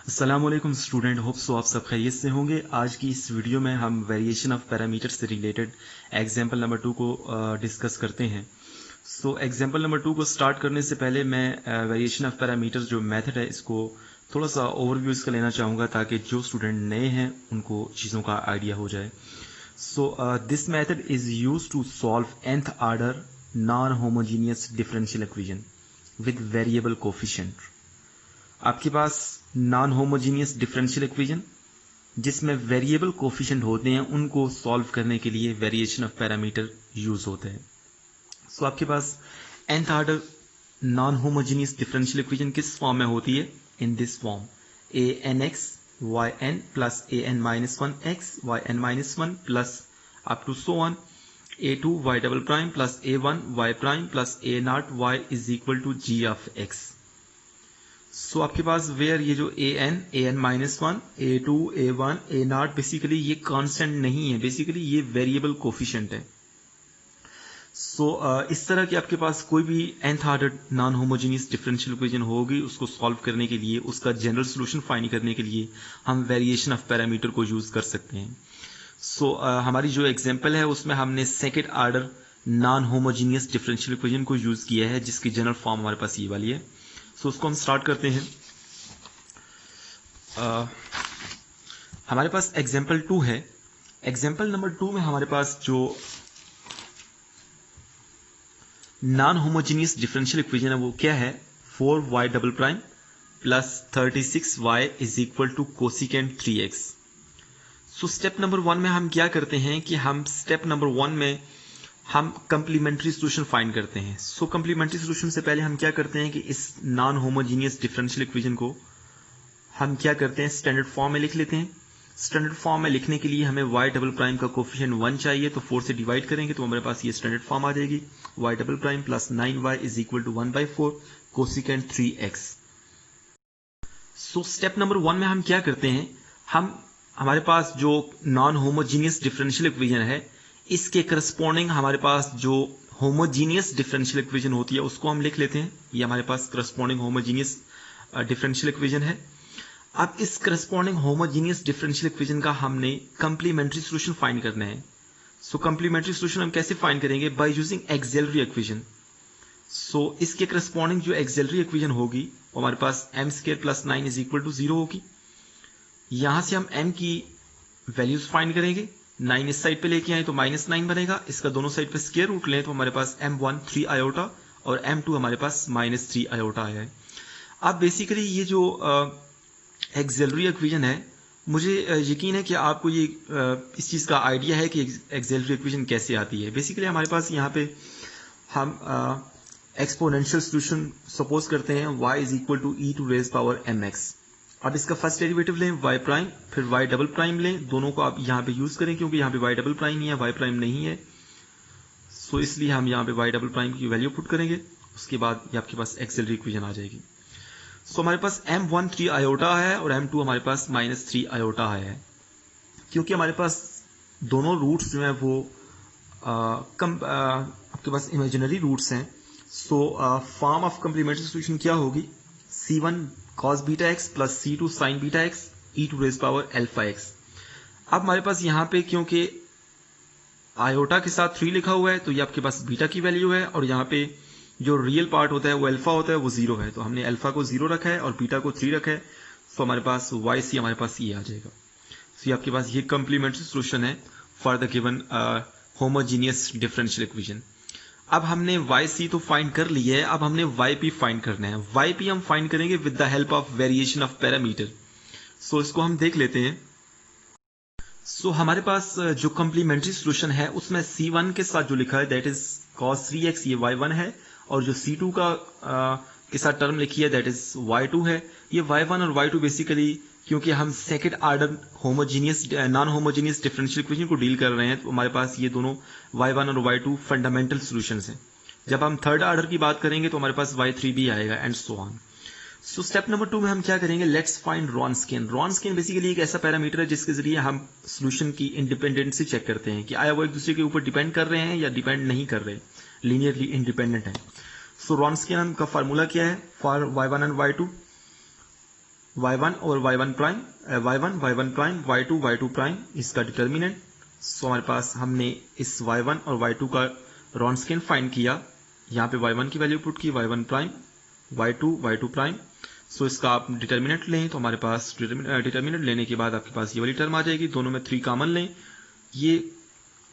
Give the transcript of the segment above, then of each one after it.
अस्सलामुअलैकुम student, hope so आप सब खैरियत से होंगे। आज की इस वीडियो में हम वेरिएशन ऑफ पैरामीटर से रिलेटेड एग्जाम्पल नंबर 2 को डिस्कस करते हैं। सो एग्जाम्पल नंबर 2 को स्टार्ट करने से पहले मैं वेरिएशन ऑफ पैरामीटर जो मेथड है इसको थोड़ा सा ओवरव्यू इसका लेना चाहूँगा ताकि जो स्टूडेंट नए हैं उनको चीज़ों का आइडिया हो जाए। So this method is use to solve nth order non homogeneous differential equation with variable coefficient. आपके पास नॉन होमोजीनियस डिफरेंशियल इक्वेशन जिसमें वेरिएबल कोफिशिएंट होते हैं उनको सॉल्व करने के लिए वेरिएशन ऑफ पैरामीटर यूज होते हैं। सो आपके पास nth order non homogeneous differential equation किस फॉर्म में होती है? In this form an(x) yn plus an-1x yn-1 plus up to so on a2 y double prime plus a1 y prime plus a0 y is equal to g of x। So आपके पास where ये जो an-1 a2 a1 a0 basically ये constant नहीं है, basically ये variable coefficient है। सो इस तरह की आपके पास कोई भी nth order non homogeneous differential equation होगी, उसको सॉल्व करने के लिए, उसका जनरल सॉल्यूशन फाइंड करने के लिए हम वेरिएशन ऑफ पैरामीटर को यूज कर सकते हैं। सो हमारी जो एग्जांपल है उसमें हमने second order non homogeneous differential equation को यूज किया है जिसकी जनरल फॉर्म हमारे पास ये वाली है। सो उसको हम स्टार्ट करते हैं। हमारे पास एग्जाम्पल 2 है। एग्जाम्पल नंबर 2 में हमारे पास जो नॉन होमोजीनियस डिफरेंशियल इक्वेशन है वो क्या है? 4y double prime plus 36y is equal to cosecant 3x। So step number 1 में हम क्या करते हैं कि हम स्टेप नंबर 1 में हम कंप्लीमेंट्री सॉल्यूशन फाइंड करते हैं। सो कंप्लीमेंट्री सॉल्यूशन से पहले हम क्या करते हैं कि इस नॉन होमोजीनियस डिफरेंशियल इक्वेशन को हम क्या करते हैं, स्टैंडर्ड फॉर्म में लिख लेते हैं। स्टैंडर्ड फॉर्म में लिखने के लिए हमें y डबल प्राइम का कोफिशिएंट 1 चाहिए, तो 4 से डिवाइड करेंगे तो हमारे पास ये स्टैंडर्ड फॉर्म आ जाएगी, y double prime plus 9y is equal to 1/4 cosecant 3x। So step number 1 में हम क्या करते हैं, हमारे पास जो नॉन होमोजीनियस डिफरेंशियल इक्वेशन है इसके करस्पॉन्डिंग हमारे पास जो होमोजीनियस डिफरेंशियल इक्वेशन होती है उसको हम लिख लेते हैं। ये हमारे पास करस्पॉन्डिंग होमोजीनियस डिफरेंशियल इक्वेशन है। अब इस करस्पॉन्डिंग होमोजीनियस डिफरेंशियल इक्वेशन का हमने कंप्लीमेंट्री सॉल्यूशन फाइंड करना है। सो कंप्लीमेंट्री सॉल्यूशन हम कैसे फाइंड करेंगे? By using auxiliary equation. So इसके करस्पॉन्डिंग जो एक्सिलरी इक्वेशन होगी वो हमारे पास m² plus 9 is equal to 0 होगी। यहां से हम m की वैल्यूज फाइंड करेंगे। 9 इस साइड पे लेके आए तो -9 बनेगा, इसका दोनों साइड पे स्क्वायर रूट लें तो हमारे पास m1 3 आयोटा और m2 हमारे पास -3 आयोटा आया है। अब बेसिकली ये जो एक्सिलरी इक्वेशन है, मुझे यकीन है कि आपको ये इस चीज़ का आइडिया है कि एक्सिलरी इक्वेशन कैसे आती है। बेसिकली हमारे पास यहाँ पे हम एक्सपोनेंशियल सॉल्यूशन सपोज करते हैं y is equal to e to raise power mx। अब इसका फर्स्ट डेरिवेटिव लें y प्राइम, फिर y डबल प्राइम लें, दोनों को आप यहाँ पे यूज करें क्योंकि यहाँ पे y डबल प्राइम ही है, y प्राइम नहीं है। सो इसलिए हम यहाँ पे y डबल प्राइम की वैल्यू पुट करेंगे, उसके बाद ये आपके पास एक्सिलरी इक्वेशन आ जाएगी। सो हमारे पास m1 3 आयोटा है और m2 हमारे पास -3 आयोटा है। क्योंकि हमारे पास दोनों रूट्स जो हैं वो आपके पास इमेजिनरी रूट्स हैं। So form of complementary solution क्या होगी? c1 cos beta x plus c2 sin beta x e to raise power alpha x। अब हमारे पास यहाँ पे क्योंकि आयोटा के साथ 3 लिखा हुआ है तो ये आपके पास बीटा की वैल्यू है और यहाँ पे जो रियल पार्ट होता है वो अल्फा होता है, वो 0 है, तो हमने अल्फा को 0 रखा है और बीटा को 3 रखा है। सो हमारे पास yc हमारे पास ये आ जाएगा। सो ये आपके पास ये कंप्लीमेंट्री सॉल्यूशन है for the given homogeneous differential equation. अब हमने yc तो फाइंड कर लिया है, अब हमने yp फाइंड करना है। yp हम फाइंड करेंगे with the help of variation of parameter. So इसको हम देख लेते हैं। सो हमारे पास जो कंप्लीमेंट्री सॉल्यूशन है उसमें c1 के साथ जो लिखा है दैट इज cos 3x, ये y1 है, और जो c2 का के साथ टर्म लिखी है दैट इज y2 है। ये y1 और y2 बेसिकली क्योंकि हम second order homogeneous non homogeneous differential equation को डील कर रहे हैं तो हमारे पास ये दोनों y1 और y2 फंडामेंटल सॉल्यूशंस हैं। जब हम थर्ड ऑर्डर की बात करेंगे तो हमारे पास y3 भी आएगा and so on. So step number 2 में हम क्या करेंगे? Let's find Wronskian. Wronskian basically एक ऐसा पैरामीटर है जिसके जरिए हम सॉल्यूशन की इंडिपेंडेंसी चेक करते हैं कि आया वो एक दूसरे के ऊपर डिपेंड कर रहे हैं या डिपेंड नहीं कर रहे, लीनियरली इंडिपेंडेंट है। सो रॉन्स्कियन का फार्मूला क्या है for y1 and y2? y1 और y1 prime, y1 prime, y2 prime इसका डिटर्मिनेंट। सो हमारे पास हमने इस y1 और y2 का रॉन्सकियन फाइंड किया, यहाँ पे y1 की वैल्यू पुट की, y1 प्राइम, y2 प्राइम। सो इसका आप डिटर्मिनेंट लें तो हमारे पास डिटर्मिनेंट लेने के बाद आपके पास ये वाली टर्म आ जाएगी, दोनों में 3 कॉमन लें। ये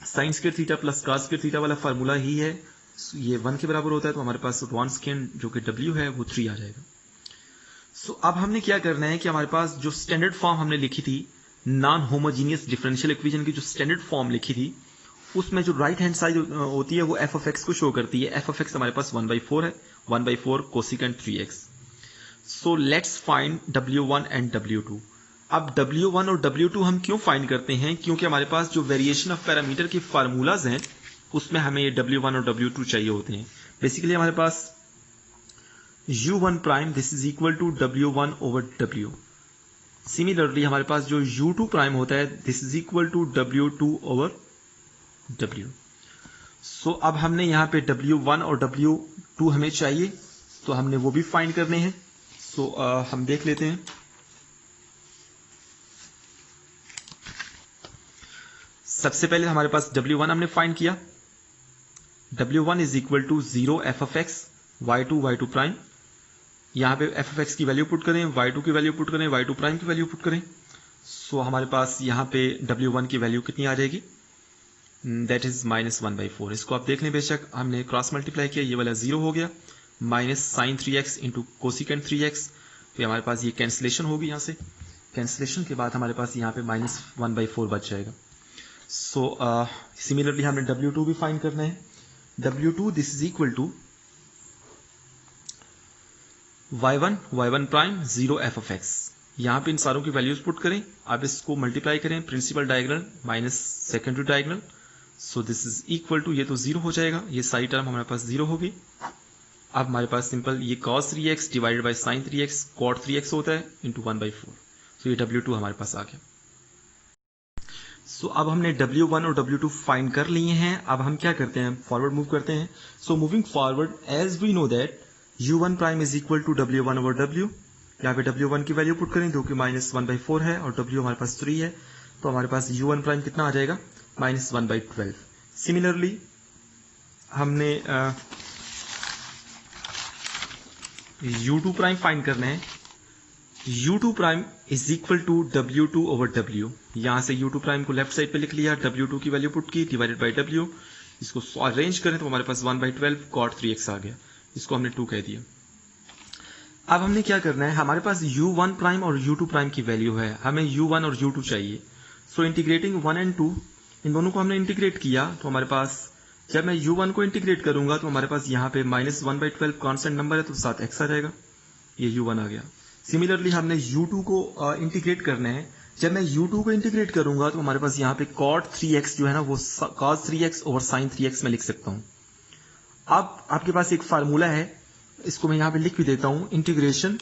sine square theta plus cos square theta वाला फार्मूला ही है, ये 1 के बराबर होता है, तो हमारे पास रॉन्सकियन जो कि w है वो 3 आ जाएगा। सो अब हमने क्या करना है कि हमारे पास जो स्टैंडर्ड फॉर्म हमने लिखी थी नॉन होमोजीनियस डिफरेंशियल इक्वेशन की, जो स्टैंडर्ड फॉर्म लिखी थी, उसमें जो राइट हैंड साइड होती है वो एफ ऑफ एक्स को शो करती है। एफ ऑफ एक्स हमारे पास 1/4 है, 1/4 cosecant 3x। So let's find W1 and W2। अब W1 और W2 हम क्यों फाइंड करते हैं, क्योंकि हमारे पास जो वेरिएशन ऑफ पैरामीटर के फार्मूलाज हैं उसमें हमें ये W1 और W2 चाहिए होते हैं। बेसिकली हमारे पास U1 prime this is equal to W1 over W। Similarly हमारे पास जो U2 प्राइम होता है this is equal to W2 over W। So अब हमने यहाँ पे W1 और W2 हमें चाहिए, तो हमने वो भी फाइंड करने हैं। सो हम देख लेते हैं। सबसे पहले हमारे पास W1 हमने फाइंड किया, W1 is equal to 0 F of X y2 prime. यहाँ पे एफ ऑफ एक्स की वैल्यू पुट करें, y2 की वैल्यू पुट करें, y2 प्राइम की वैल्यू पुट करें। सो हमारे पास यहाँ पे W1 की वैल्यू कितनी आ जाएगी, दैट इज -1/4। इसको आप देख लें, बेशक हमने क्रॉस मल्टीप्लाई किया, ये वाला 0 हो गया, minus sign 3x into cosecant 3x। तो हमारे पास ये कैंसिलेशन होगी, यहाँ से कैंसिलेशन के बाद हमारे पास यहाँ पे -1/4 बच जाएगा। सो सिमिलरली हमने W2 भी फाइंड करना है। W2 this is equal to y1 prime 0 F of X. यहाँ पे इन सारों की वैल्यूज पुट करें, आप इसको मल्टीप्लाई करें, principal diagonal minus secondary diagonal. So this is equal to, ये तो 0 हो जाएगा, ये सारी टर्म हमारे पास 0 होगी। अब हमारे पास सिंपल ये cos 3x divided by sin 3x cot 3x होता है इंटू 1/4। सो ये W2 हमारे पास आ गया। सो अब हमने W1 और W2 फाइंड कर लिए हैं। अब हम क्या करते हैं, फॉरवर्ड मूव करते हैं। सो moving forward as we know that U1 prime is equal to W1 over W। यहाँ पे W1 की वैल्यू पुट करें जो कि -1/4 है और W हमारे पास 3 है, तो हमारे पास U1 प्राइम कितना आ जाएगा, -1/12। सिमिलरली हमने U2 प्राइम फाइंड करना है। U2 prime is equal to W2 over W। यहां से U2 प्राइम को लेफ्ट साइड पे लिख लिया, W2 की वैल्यू पुट की डिवाइडेड बाई W। इसको अरेंज करें तो हमारे पास 1/12 cot 3x आ गया, इसको हमने 2 कह दिया। अब हमने क्या करना है, हमारे पास U1 प्राइम और U2 प्राइम की वैल्यू है, हमें U1 और U2 चाहिए। सो इंटीग्रेटिंग 1 एंड 2, इन दोनों को हमने इंटीग्रेट किया, तो हमारे पास जब मैं U1 को इंटीग्रेट करूंगा तो हमारे पास यहाँ पे -1/12 कांस्टेंट नंबर है, तो साथ x आ जाएगा, ये U1 आ गया। सिमिलरली हमने U2 को इंटीग्रेट करना है, जब मैं U2 को इंटीग्रेट करूंगा तो हमारे पास यहाँ पे cot 3x जो है ना वो cos 3x over sin 3x में लिख सकता हूँ। अब आपके पास एक फार्मूला है, इसको मैं यहाँ पे लिख भी देता हूं, इंटीग्रेशन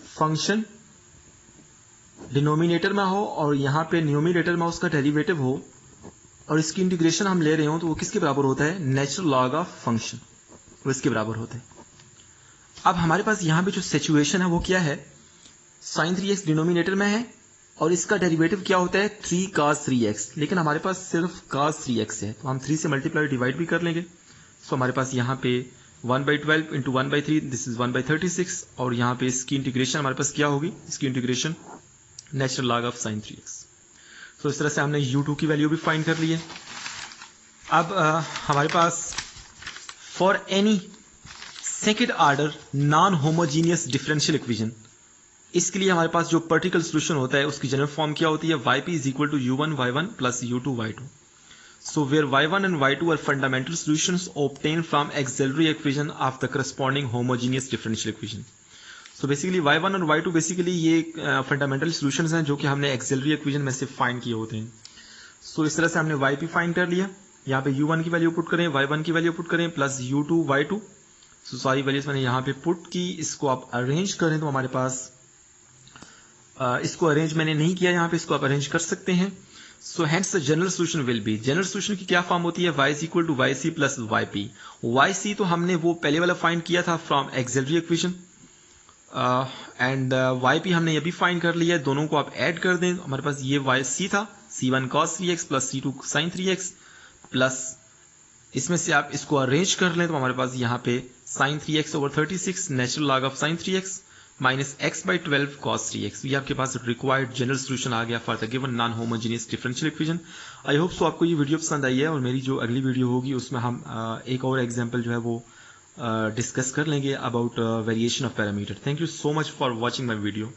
फंक्शन डिनोमिनेटर में हो और यहाँ पे न्यूमिनेटर में उसका डेरिवेटिव हो और इसकी इंटीग्रेशन हम ले रहे हो, तो वो किसके बराबर होता है, नेचुरल लॉग ऑफ फंक्शन, वो इसके बराबर होता है। अब हमारे पास यहाँ पे जो सिचुएशन है वो क्या है, sin 3x डिनोमिनेटर में है और इसका डेरिवेटिव क्या होता है 3 cos 3x, लेकिन हमारे पास सिर्फ cos 3x है, तो हम 3 से मल्टीप्लाई डिवाइड भी कर लेंगे। सो हमारे पास यहाँ पे 1/12 इंटू 1/3 दिस इज 1/36 और यहाँ पे इसकी इंटीग्रेशन हमारे पास क्या होगी, इसकी integration natural log of sin 3x। तो इस तरह से हमने U2 की वैल्यू भी फाइंड कर ली है। अब हमारे पास for any second order non homogeneous differential equation, इसके लिए हमारे पास जो पर्टिकुलर सोल्यूशन होता है उसकी जनरल फॉर्म क्या होती है, yp is equal to U1 y1 plus U2 y2। So where y1 and y2 are fundamental solutions obtained from auxiliary equation of the corresponding homogeneous differential equation. So basically y1 और y2 basically ये fundamental solutions हैं जो कि हमने auxiliary equation में से find किए होते हैं। So इस तरह से हमने yp find कर लिया, यहाँ पे u1 की वैल्यू पुट करें, y1 की वैल्यू पुट करें प्लस u2 y2। So सारी वैल्यूज मैंने यहाँ पे पुट की, इसको आप अरेंज करें तो हमारे पास इसको अरेंज मैंने नहीं किया यहाँ पे, इसको आप अरेंज कर सकते हैं। So hence the general solution will be, general solution की क्या फॉर्म होती है, y is equal to yc plus yp। yc तो हमने वो पहले वाला फाइंड किया था from auxiliary equation, and Y P हमने ये भी फाइंड कर लिया है, दोनों को आप ऐड कर दें, हमारे पास ये वाई सी था, C1 cos 3x plus C2 sin 3x plus इसमें से आप इसको अरेंज कर लें तो हमारे पास यहाँ पे sin 3x over 36 natural log of sin 3x minus x by 12 cos 3x। ये आपके पास रिक्वायर्ड जनरल सोल्यूशन आ गया for the given non homogeneous differential equation. I hope so आपको ये वीडियो पसंद आई है, और मेरी जो अगली वीडियो होगी उसमें हम एक और एग्जाम्पल जो है वो डिस्कस कर लेंगे about variation of parameter. Thank you so much for watching my video.